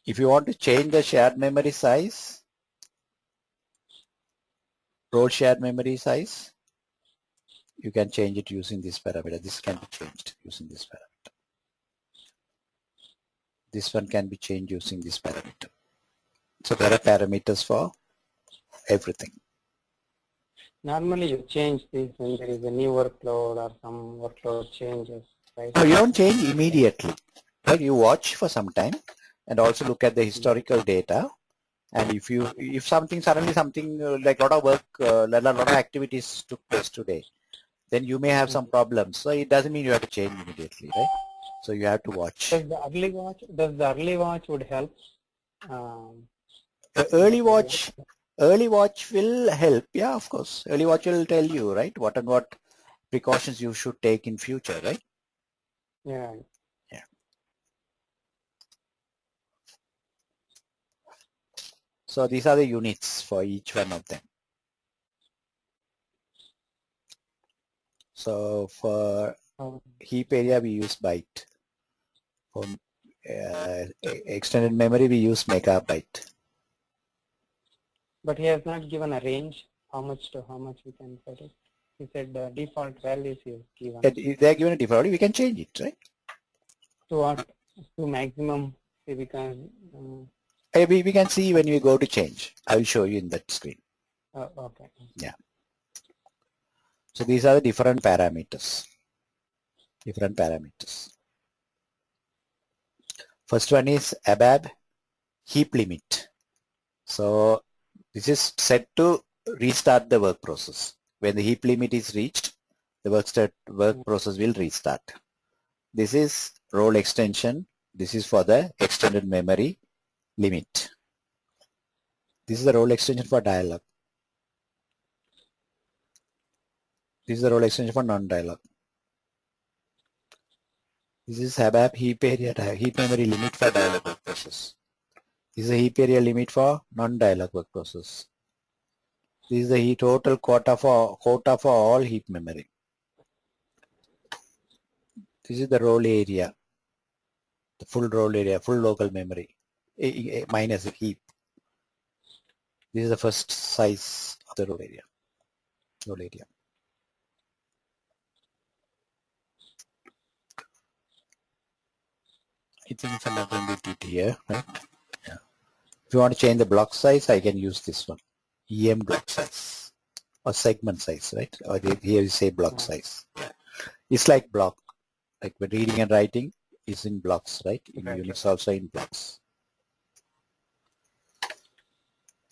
If you want to change the shared memory size, role shared memory size, you can change it using this parameter. This can be changed using this parameter. This one can be changed using this parameter. So there are parameters for everything. Normally you change this when there is a new workload or some workload changes, right? No, you don't change immediately. Right? You watch for some time and also look at the historical data. And if suddenly something like a lot of work, a lot of activities took place today, then you may have some problems. So it doesn't mean you have to change immediately, right? So you have to watch. Does the early watch would help? The early watch will help. Yeah, of course. Early watch will tell you, right, what and what precautions you should take in future, right? Yeah. Yeah. So these are the units for each one of them. So for heap area, we use byte. For extended memory, we use megabyte. But he has not given a range, how much to how much we can set it. He said the default values is given. If they are given a default value, we can change it, right? To what? To maximum, we can. We can see when we go to change. I will show you in that screen. Okay. Yeah. So these are the different parameters. Different parameters. First one is ABAP heap limit. So this is set to restart the work process. When the heap limit is reached, the work process will restart. This is role extension. This is for the extended memory limit. This is the role extension for dialog. This is the role extension for non-dialog. This is ABAP heap area heap memory limit for dialog work process. This is a heap area limit for non-dialog work process. This is the total quota for all heap memory. This is the role area, the full role area, full local memory minus a heap. This is the first size of the role area. I think it's another bit here, right? Yeah. If you want to change the block size, I can use this one, EM block size or segment size, right? Or here you say block size. Yeah. It's like block, like when reading and writing is in blocks, right? In Unix also in blocks.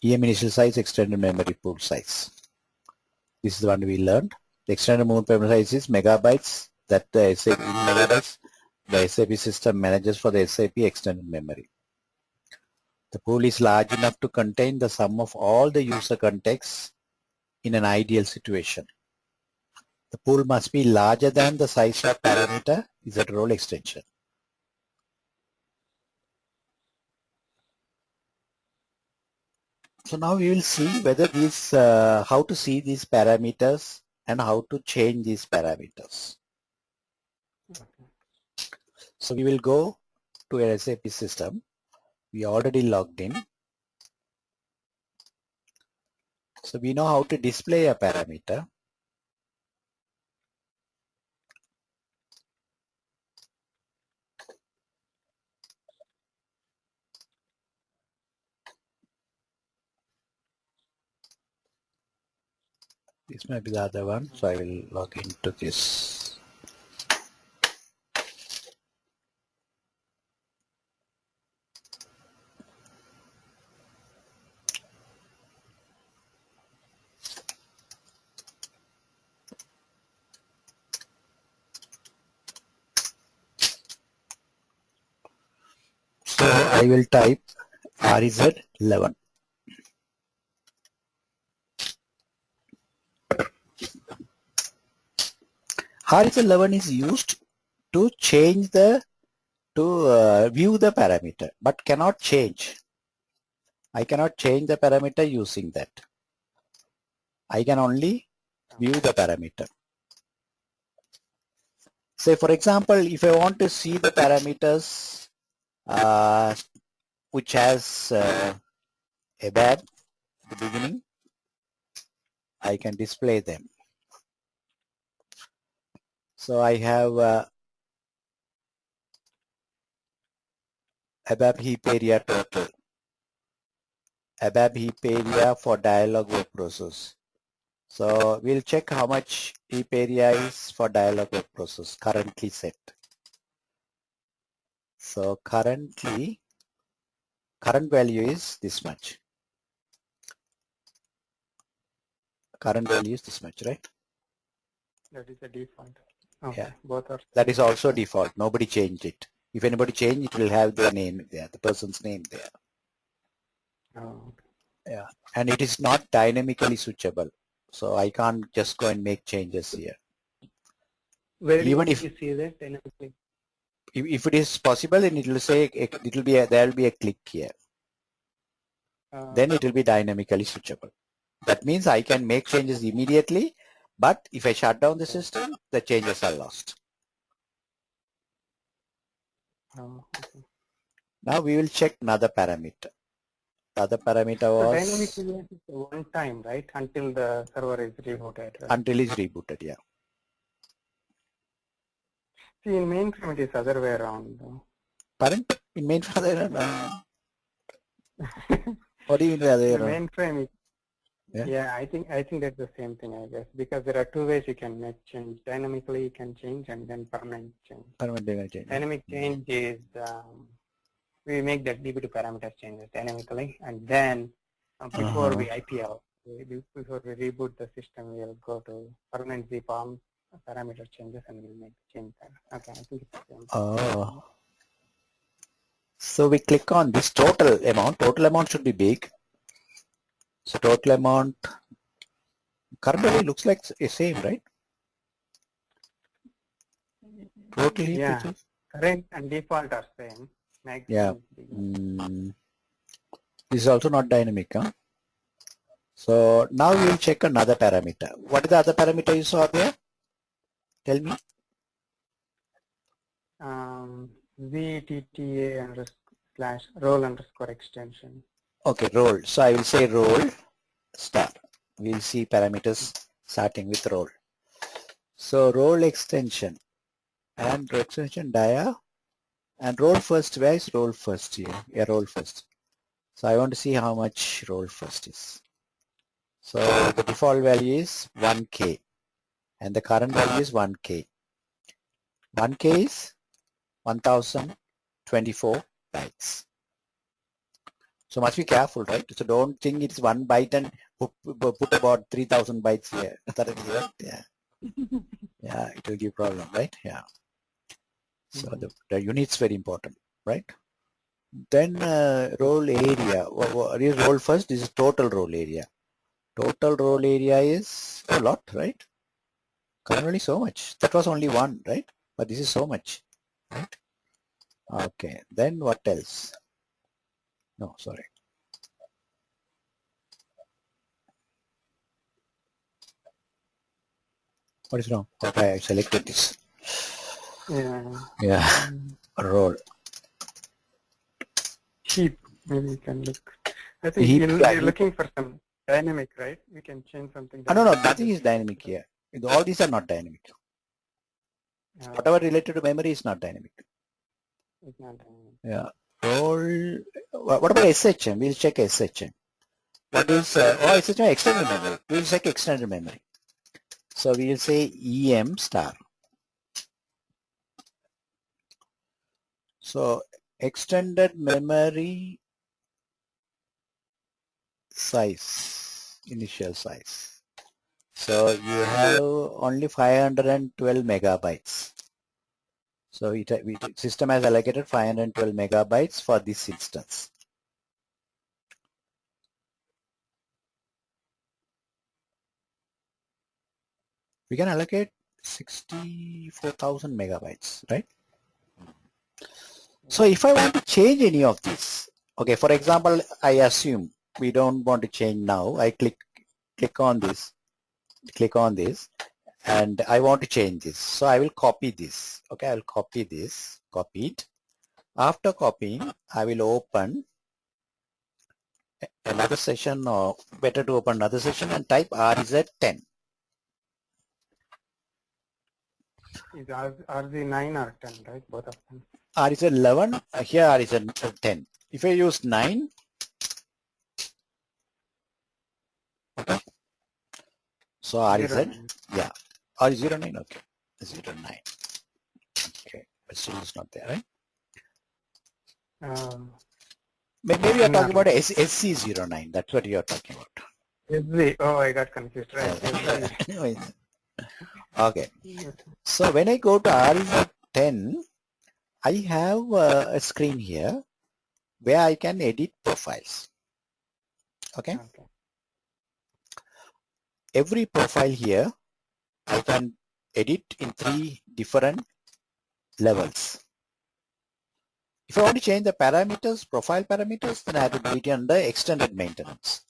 EM initial size, extended memory pool size. This is the one we learned. The extended memory size is megabytes that the SAP in megabytes the SAP system manages for the SAP extended memory. The pool is large enough to contain the sum of all the user contexts in an ideal situation. The pool must be larger than the size of parameter is a role extension. So now we will see whether these, how to see these parameters and how to change these parameters. So we will go to an SAP system. We already logged in. So we know how to display a parameter. This might be the other one, so I will log into this. So I will type RZ11. RZ11 is used to change view the parameter, but cannot change. I cannot change the parameter using that. I can only view the parameter. Say for example, if I want to see the parameters which has ABAP at the beginning, I can display them. So I have ABAP heap area total, ABAP heap area for dialog web process. So we'll check how much heap area is for dialog web process currently set. So current value is this much. Current value is this much, right? That is the default. Okay. Yeah. Both are. That is also default. Nobody changed it. If anybody changed, it will have the name there, the person's name there. Oh, okay. Yeah. And it is not dynamically switchable. So I can't just go and make changes here. Where Even do if you see that dynamically? if it is possible, then it will say it will be there will be a click here. Then it will be dynamically switchable. That means I can make changes immediately, but if I shut down the system, the changes are lost. Oh, okay. Now we will check another parameter. The other parameter So was dynamic event is one time, right? Until the server is rebooted. Right? until it's rebooted. Yeah. See, in mainframe it is other way around. Pardon? In mainframe, what do you mean by other way The around? mainframe is. Yeah. Yeah, I think that's the same thing, I guess, because there are two ways you can make change. Dynamically you can change, and then permanent change. Permanent change. Dynamic change is we make the DB2 parameters changes dynamically, and then before we IPL, before we reboot the system, we'll go to permanent ZPARM parameter changes, and we'll make change there. Okay, I think it's the same. Oh. So we click on this total amount. Total amount should be big. So total amount currently looks like the same, right? Totally. Yeah, current and default are same. Yeah. This is also not dynamic, huh? So now we will check another parameter. What is the other parameter you saw there? Tell me. VTTA_role_extension. Okay, role. So I will say role star. We'll see parameters starting with role. So role extension and extension dia and role first. Where is role first here? Yeah, role first. So I want to see how much role first is. So the default value is 1K and the current value is 1K. 1K is 1024 bytes. So must be careful, right? So don't think it's 1 byte and put about 3000 bytes here. Yeah. Yeah, it will give problem, right? Yeah. So the unit's very important, right? Then role area. What is role first? This is total role area. Total role area is a lot, right? Currently so much. That was only one, right? But this is so much, right? Okay. Then what else? No, sorry. What is wrong? Okay, I selected this. Yeah. Role. Heap. Maybe you can look. I think you're looking for some dynamic, right? We can change something. No, nothing is dynamic here. All these are not dynamic. Whatever related to memory is not dynamic. It's not dynamic. Yeah. Role. What about SHM? We'll check SHM. What is SHM? Extended memory. We'll check extended memory. So we'll say EM star. So extended memory size, initial size. So you have only 512 megabytes. So system has allocated 512 megabytes for this instance. We can allocate 64,000 megabytes, right? So if I want to change any of these, okay, for example, I assume we don't want to change now. I click on this, and I want to change this. So I will copy this. Okay, I will copy this, copy it. After copying, I will open another session, or better to open another session and type RZ10. Is RZ9 or 10, right? Both of them. RZ11, here RZ10. If I use 9, okay. So RZ, 09. yeah, R09, okay, 09. Okay, but still it's not there, right? Maybe you're talking about SC09. That's what you're talking about. SZ. Oh, I got confused. Right. Anyways. Okay. So when I go to RZ10, I have a screen here where I can edit profiles. Okay. Every profile here I can edit in 3 different levels. If I want to change the parameters, profile parameters, then I have to do it under extended maintenance.